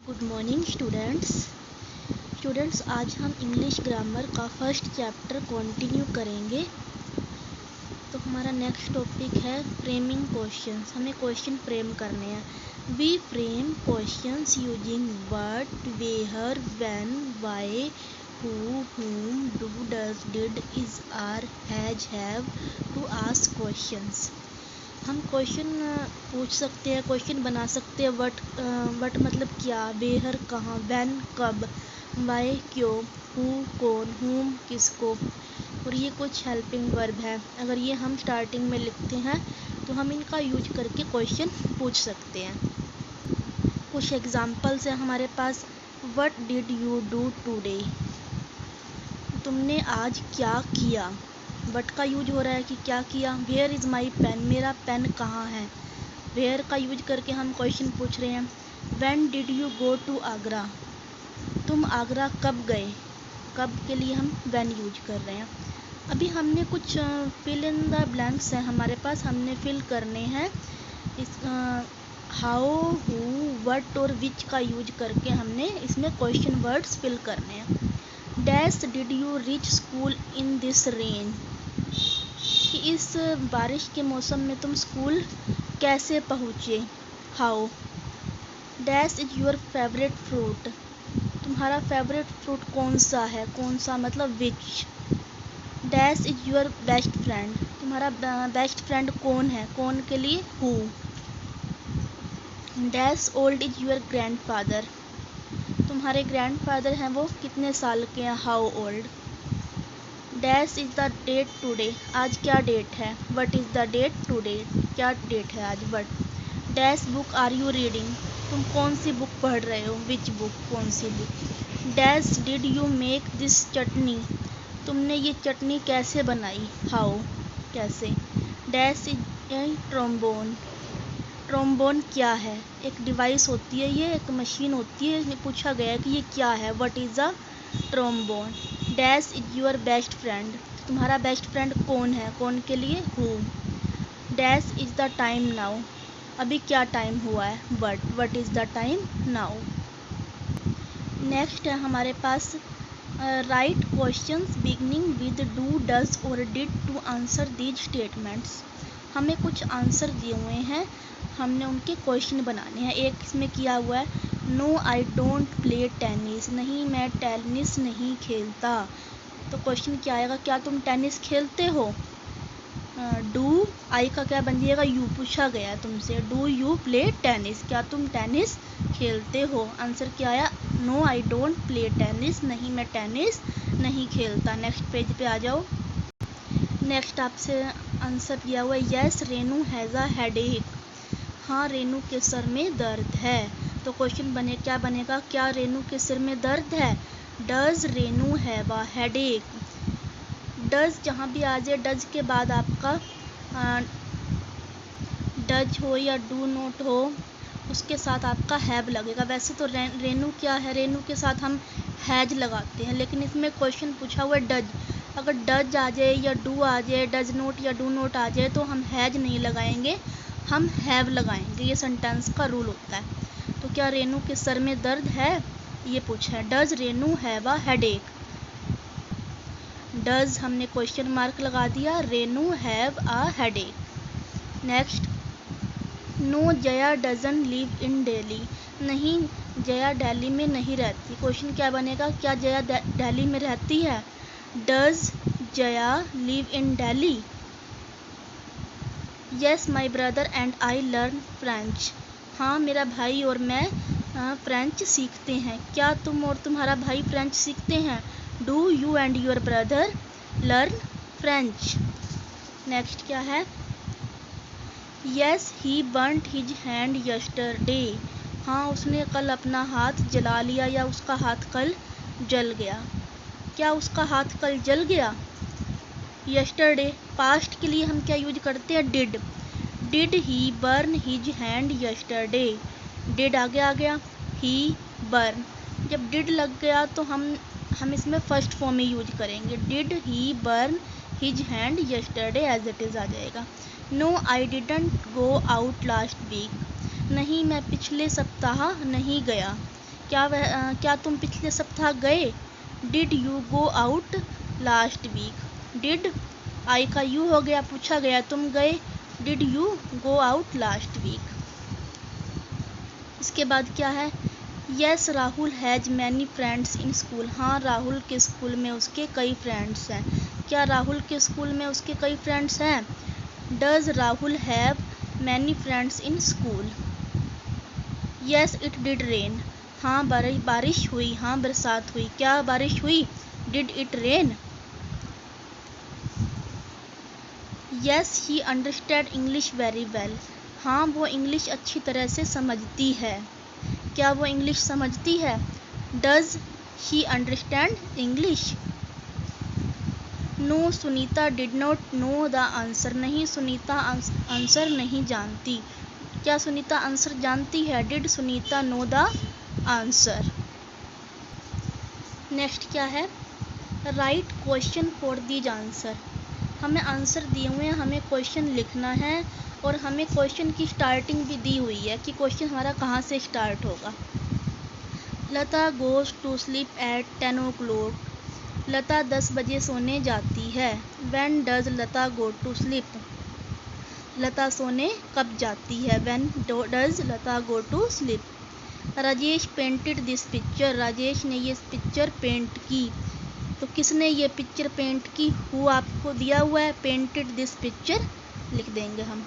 Good morning students आज हम English grammar का फर्स्ट चैप्टर कंटिन्यू करेंगे। तो हमारा नेक्स्ट टॉपिक है फ्रेमिंग क्वेश्चंस। हमें क्वेश्चन फ्रेम करने हैं। We frame questions using what, where, when, why, who, whom, do, does, did, is, are, has, have to ask questions. हम question पूछ सकते हैं, क्वेश्चन बना सकते हैं। वट मतलब क्या, वेयर कहाँ, व्हेन कब, व्हाई क्यों, हु कौन, हुम किसको। और ये कुछ हेल्पिंग वर्ब है। अगर ये हम स्टार्टिंग में लिखते हैं तो हम इनका यूज करके क्वेश्चन पूछ सकते हैं। कुछ एग्जाम्पल्स हैं हमारे पास। What did you do today, तुमने आज क्या किया। बट का यूज हो रहा है कि क्या किया। वेयर इज़ माई पेन, मेरा पेन कहाँ है। वेयर का यूज करके हम क्वेश्चन पूछ रहे हैं। When did you go to Agra, तुम आगरा कब गए। कब के लिए हम व्हेन यूज कर रहे हैं। अभी हमने कुछ फिल इन द ब्लैंक्स हैं हमारे पास, हमने फिल करने हैं। इस हाउ, हु, व्हाट और विच का यूज करके हमने इसमें क्वेश्चन वर्ड्स फिल करने हैं। Dash did you reach school in this rain, कि इस बारिश के मौसम में तुम स्कूल कैसे पहुँचे। How. Dash is your favourite fruit, तुम्हारा फेवरेट फ्रूट कौन सा है, कौन सा मतलब which. Dash is your best friend, तुम्हारा बेस्ट फ्रेंड कौन है, कौन के लिए who. Dash old is your grandfather, तुम्हारे ग्रैंडफादर हैं वो कितने साल के हैं, how old. Dash is the date today, आज क्या डेट है, what is the date today, क्या डेट है आज, what. Dash book are you reading, तुम कौन सी बुक पढ़ रहे हो, विच बुक, कौन सी book. Dash did you make this chutney, तुमने ये चटनी कैसे बनाई, हाउ, कैसे। डैश इज ए ट्रोम्बोन, ट्रोम्बोन क्या है, एक डिवाइस होती है, ये एक मशीन होती है। इसमें पूछा गया है कि ये क्या है, what is a trombone. Dash is your best friend, तुम्हारा बेस्ट फ्रेंड कौन है, कौन के लिए who. Dash is the time now, अभी क्या टाइम हुआ है, what is the time now. Next है हमारे पास write questions beginning with do, does और did to answer these statements. हमें कुछ आंसर दिए हुए हैं, हमने उनके क्वेश्चन बनाने हैं। एक इसमें किया हुआ है, no I don't play tennis, नहीं मैं टेनिस नहीं खेलता। तो क्वेश्चन क्या आएगा, क्या तुम टेनिस खेलते हो। डू, आई का क्या बन जाएगा, यू, पूछा गया है तुमसे, डू यू प्ले टेनिस, क्या तुम टेनिस खेलते हो। आंसर क्या आया, no I don't play tennis, नहीं मैं टेनिस नहीं खेलता। नेक्स्ट पेज पे आ जाओ। नेक्स्ट आपसे आंसर दिया हुआ है, yes Renu has a headache, हाँ रेनू के सर में दर्द है। तो क्वेश्चन बने, क्या बनेगा, क्या रेनू के सिर में दर्द है। Does Renu have a headache, does जहाँ भी आ जाए, डज के बाद आपका डज हो या डू नॉट हो, उसके साथ आपका हैव लगेगा। वैसे तो रेनू क्या है, रेनू के साथ हम हैज लगाते हैं, लेकिन इसमें क्वेश्चन पूछा हुआ है डज। अगर डज आ जाए या डू आ जाए, डज नोट या डू नोट आ जाए, तो हम हैज नहीं लगाएंगे, हम हैव लगाएंगे। ये सेंटेंस का रूल होता है। तो क्या रेनू के सर में दर्द है, ये पूछा है। Does Renu have a headache, does हमने क्वेश्चन मार्क लगा दिया, Renu have a headache. Next, no Jaya doesn't live in Delhi, नहीं जया दिल्ली में नहीं रहती। क्वेश्चन क्या बनेगा, क्या जया दिल्ली में रहती है। Does Jaya live in Delhi. Yes my brother and I learn French, हाँ मेरा भाई और मैं फ्रेंच सीखते हैं। क्या तुम और तुम्हारा भाई फ्रेंच सीखते हैं। Do you and your brother learn French. Next क्या है, yes he burnt his hand yesterday, हाँ उसने कल अपना हाथ जला लिया या उसका हाथ कल जल गया। क्या उसका हाथ कल जल गया। यस्टरडे, पास्ट के लिए हम क्या यूज करते हैं, did. Did he burn his hand yesterday, did आगे आ गया, ही बर्न। जब डिड लग गया तो हम इसमें फर्स्ट फॉर्म में यूज करेंगे, did he burn his hand yesterday as it is आ जाएगा। No I didn't go out last week, नहीं मैं पिछले सप्ताह नहीं गया। क्या तुम पिछले सप्ताह गए? Did you go out last week? Did I का यू हो गया, पूछा गया तुम गए, did you go out last week. इसके बाद क्या है? Yes Rahul has many friends in school. हाँ, राहुल के स्कूल में उसके कई फ्रेंड्स हैं। क्या राहुल के स्कूल में उसके कई फ्रेंड्स हैं? Does Rahul have many friends in school? Yes it did rain. हाँ, बारिश हुई। हाँ, बरसात हुई। क्या बारिश हुई? Did it rain? Yes he understand English very well. हाँ, वो इंग्लिश अच्छी तरह से समझती है। क्या वो इंग्लिश समझती है? Does he understand English? No Sunita did not know the answer. नहीं, सुनीता आंसर नहीं जानती। क्या सुनीता आंसर जानती है? Did Sunita no the answer? Next क्या है? Right question for these answer. हमें आंसर दिए हुए हैं, हमें क्वेश्चन लिखना है और हमें क्वेश्चन की स्टार्टिंग भी दी हुई है कि क्वेश्चन हमारा कहाँ से स्टार्ट होगा। Lata goes to sleep at 10 o'clock। Lata 10 बजे सोने जाती है। When does Lata go to sleep? Lata सोने कब जाती है? When does Lata go to sleep? Rajesh painted this picture. Rajesh ने ये पिक्चर पेंट की। तो किसने ये पिक्चर पेंट की? हु आपको दिया हुआ है, पेंटेड दिस पिक्चर लिख देंगे हम।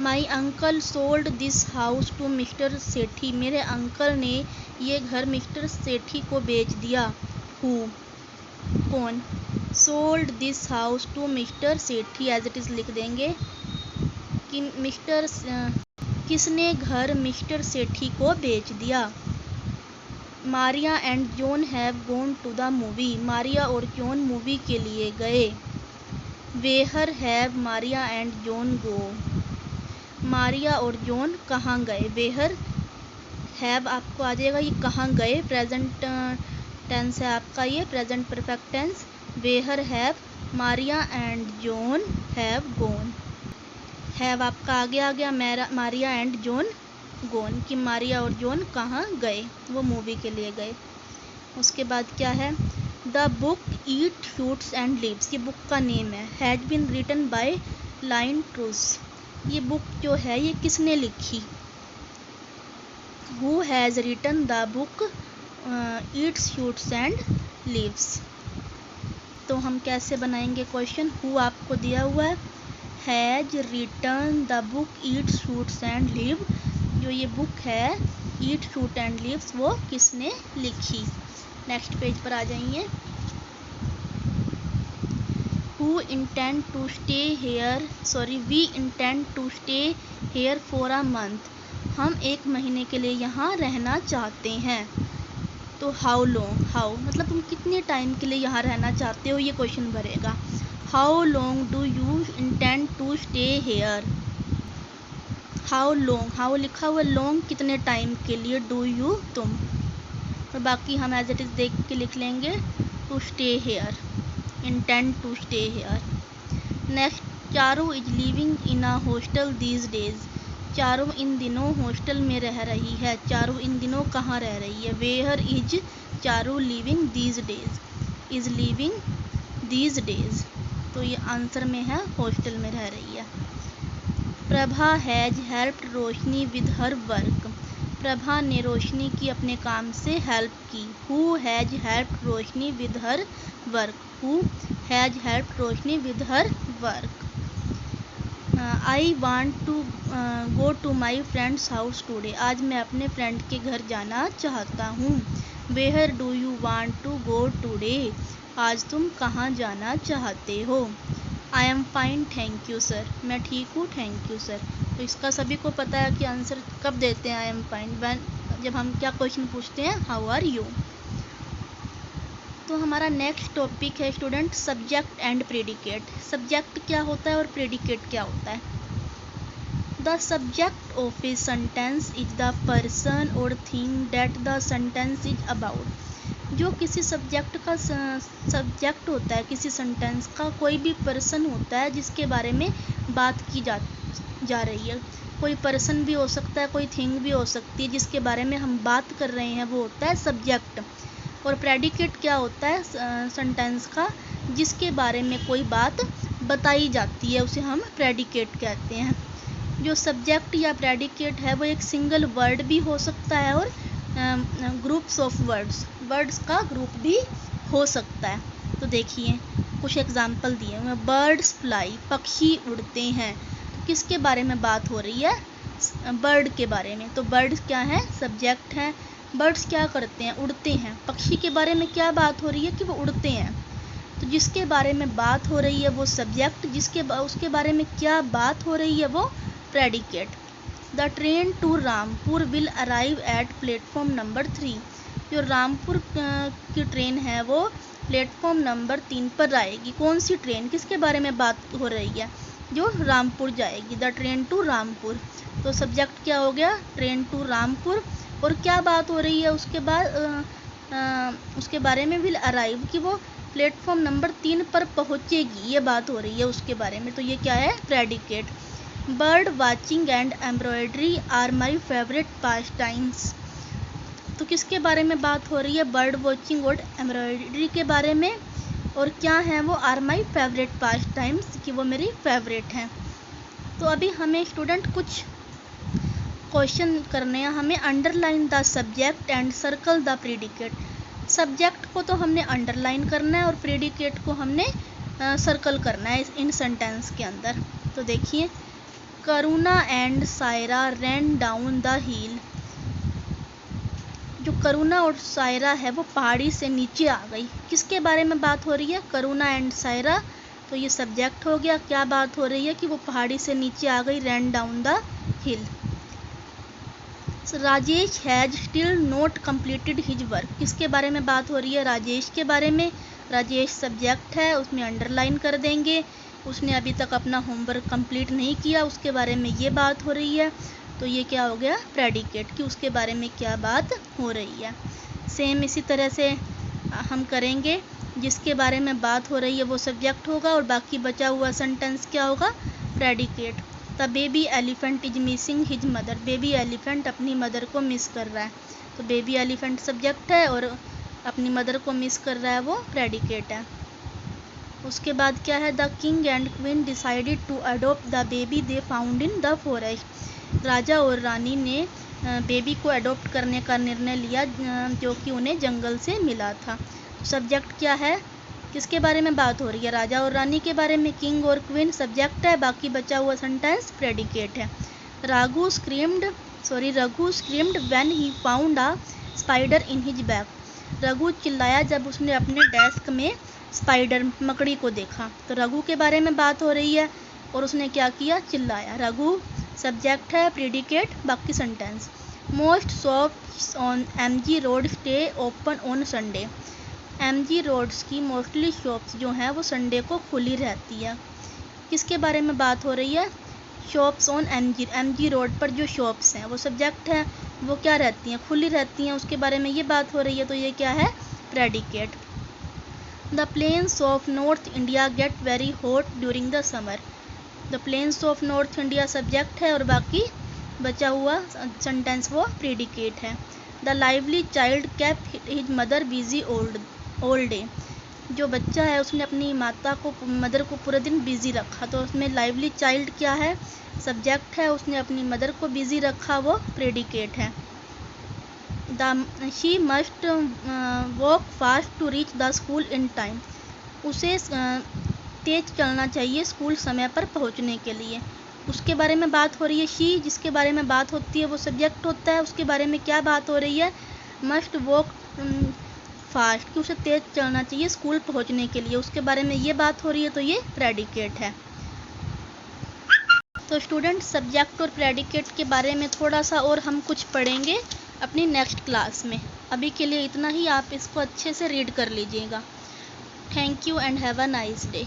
My uncle sold this house to mister Sethi. मेरे अंकल ने ये घर मिस्टर सेठी को बेच दिया। हु कौन? Sold this house to mister Sethi as it is लिख देंगे कि किसने घर मिस्टर सेठी को बेच दिया। Maria and John have gone to the movie. Maria और जॉन मूवी के लिए गए। Where have Maria and John go. Maria और जॉन कहाँ गए? वेहर हैव आपको आ जाएगा ये कहाँ गए, प्रेजेंट टेंस है आपका ये, present perfect tense. Where have Maria and John have gone. Have आपका आगे आ गया मारिया एंड जॉन गॉन, कि मारिया और जॉन कहाँ गए? वो मूवी के लिए गए। उसके बाद क्या है? The book eat shoots and leaves. ये बुक का नेम है। Has been written by Lynne Truss. ये बुक जो है ये किसने लिखी? Who has written the book eats shoots and leaves. तो हम कैसे बनाएंगे क्वेश्चन? हु आपको दिया हुआ है, has written the book eat shoots and leave. जो ये बुक है ईट शूट एंड लीव्स वो किसने लिखी? नेक्स्ट पेज पर आ जाइए। Who intend to stay here we intend to stay here for a month. हम 1 महीने के लिए यहाँ रहना चाहते हैं। तो हाउ लॉन्ग, हाउ मतलब तुम कितने टाइम के लिए यहाँ रहना चाहते हो, ये क्वेश्चन भरेगा। How long do you intend to stay here. How long, how लिखा हुआ, लॉन्ग कितने टाइम के लिए, डू यू तुम, और बाकी हम एज इट इज़ देख के लिख लेंगे। To stay here, intend to stay here. Next, Charu is living in a hostel these days. Charu इन दिनों हॉस्टल में रह रही है। चारू इन दिनों कहाँ रह रही है? Where is Charu living these days? Is living these days, तो ये आंसर में है हॉस्टल में रह रही है। Prabha has helped Roshni with her work. Prabha ने रोशनी की अपने काम से हेल्प की। Who has helped Roshni with her work? Who has helped Roshni with her work? I want to go to my friend's house today. आज मैं अपने फ्रेंड के घर जाना चाहता हूँ। Where do you want to go today? आज तुम कहाँ जाना चाहते हो? I am fine thank you sir. मैं ठीक हूँ थैंक यू सर। तो इसका सभी को पता है कि आंसर कब देते हैं आई एम फाइन, व्हेन, जब हम क्या क्वेश्चन पूछते हैं, हाउ आर यू। तो हमारा नेक्स्ट टॉपिक है student subject and predicate. Subject क्या होता है और प्रेडिकेट क्या होता है? The subject of a sentence is the person और thing that the sentence is about. जो किसी सब्जेक्ट का सब्जेक्ट होता है, किसी सेंटेंस का कोई भी पर्सन होता है जिसके बारे में बात की जा रही है। कोई पर्सन भी हो सकता है, कोई थिंग भी हो सकती है, जिसके बारे में हम बात कर रहे हैं वो होता है सब्जेक्ट। और प्रेडिकेट क्या होता है? सेंटेंस का जिसके बारे में कोई बात बताई जाती है उसे हम प्रेडिकेट कहते हैं। जो सब्जेक्ट या प्रेडिकेट है वो एक सिंगल वर्ड भी हो सकता है और ग्रुप्स ऑफ वर्ड्स का ग्रुप भी हो सकता है। तो देखिए कुछ एग्जाम्पल दिए हुए हैं। बर्ड्स फ्लाई, पक्षी उड़ते हैं। तो किसके बारे में बात हो रही है? बर्ड के बारे में। तो बर्ड्स क्या है? सब्जेक्ट है। बर्ड्स क्या करते हैं? उड़ते हैं। पक्षी के बारे में क्या बात हो रही है? कि वो उड़ते हैं। तो जिसके बारे में बात हो रही है वो सब्जेक्ट, उसके बारे में क्या बात हो रही है वो predicate. The train to Rampur will arrive at platform number 3। जो रामपुर की ट्रेन है वो प्लेटफॉर्म नंबर 3 पर आएगी। कौन सी ट्रेन? किसके बारे में बात हो रही है? जो रामपुर जाएगी। The train to Rampur. तो सब्जेक्ट क्या हो गया? Train to Rampur. और क्या बात हो रही है उसके बाद? उसके बारे में विल अराइव, कि वो प्लेटफॉर्म नंबर 3 पर पहुंचेगी, ये बात हो रही है उसके बारे में। तो ये क्या है? Predicate. Bird watching and embroidery are my favourite pastimes. तो किसके बारे में बात हो रही है? बर्ड वॉचिंग और एम्ब्रॉयडरी के बारे में। और क्या है वो? Are my favourite pastimes, कि वो मेरी फेवरेट हैं। तो अभी हमें स्टूडेंट कुछ क्वेश्चन करने हैं। हमें underline the subject and circle the predicate. Subject को तो हमने अंडरलाइन करना है और प्रेडिकेट को हमने सर्कल करना है इन सेंटेंस के अंदर। तो देखिए, Karuna and Saira ran down the hill. जो करुणा और सायरा है वो पहाड़ी से नीचे आ गई। किसके बारे में बात हो रही है? करुणा एंड सायरा। तो ये सब्जेक्ट हो गया। क्या बात हो रही है? कि वो पहाड़ी से नीचे आ गई, रैन down the hill. Rajesh has still not completed his work. किसके बारे में बात हो रही है? राजेश के बारे में। राजेश सब्जेक्ट है, उसमें अंडरलाइन कर देंगे। उसने अभी तक अपना होमवर्क कंप्लीट नहीं किया, उसके बारे में ये बात हो रही है। तो ये क्या हो गया? प्रेडिकेट, कि उसके बारे में क्या बात हो रही है। सेम इसी तरह से हम करेंगे। जिसके बारे में बात हो रही है वो सब्जेक्ट होगा और बाकी बचा हुआ सेंटेंस क्या होगा? Predicate. The baby elephant is missing his mother. Baby elephant अपनी मदर को मिस कर रहा है। तो बेबी एलिफेंट सब्जेक्ट है और अपनी मदर को मिस कर रहा है वो प्रेडिकेट है। उसके बाद क्या है? The king and queen decided to adopt the baby they found in the forest. राजा और रानी ने बेबी को अडोप्ट करने का निर्णय लिया जो कि उन्हें जंगल से मिला था। सब्जेक्ट क्या है? किसके बारे में बात हो रही है? राजा और रानी के बारे में। किंग और क्वीन सब्जेक्ट है, बाकी बचा हुआ सेंटेंस प्रेडिकेट है। Raghu screamed when he found a spider in his bag. Raghu चिल्लाया जब उसने अपने डेस्क में स्पाइडर, मकड़ी को देखा। तो रघु के बारे में बात हो रही है और उसने क्या किया? चिल्लाया। रघु सब्जेक्ट है, प्रेडिकेट, बाकी sentence. Most shops on MG road stay open on Sunday. MG roads की मोस्टली शॉप्स जो हैं वो संडे को खुली रहती है। किसके बारे में बात हो रही है? शॉप्स ऑन MG रोड पर जो शॉप्स हैं वो सब्जेक्ट है, वो क्या रहती हैं? खुली रहती हैं, उसके बारे में ये बात हो रही है। तो ये क्या है? Predicate. The plains of north India get very hot during the summer. The plains of north India subject है और बाकी बचा हुआ सेंटेंस वो प्रेडिकेट है। The lively child kept his mother busy all day. जो बच्चा है उसने अपनी मदर को पूरे दिन बिजी रखा। तो उसमें लाइवली चाइल्ड क्या है? सब्जेक्ट है, उसने अपनी मदर को बिजी रखा, वो प्रेडिकेट है। She must walk fast to reach the school in time. उसे तेज चलना चाहिए स्कूल समय पर पहुंचने के लिए। उसके बारे में बात हो रही है। शी जिसके बारे में बात होती है वो सब्जेक्ट होता है, उसके बारे में क्या बात हो रही है? मस्ट वॉक फास्ट, कि उसे तेज चलना चाहिए स्कूल पहुंचने के लिए, उसके बारे में ये बात हो रही है। तो ये प्रेडिकेट है। तो स्टूडेंट, सब्जेक्ट और प्रेडिकेट के बारे में थोड़ा सा और हम कुछ पढ़ेंगे अपनी नेक्स्ट क्लास में। अभी के लिए इतना ही, आप इसको अच्छे से रीड कर लीजिएगा। Thank you and have a nice day.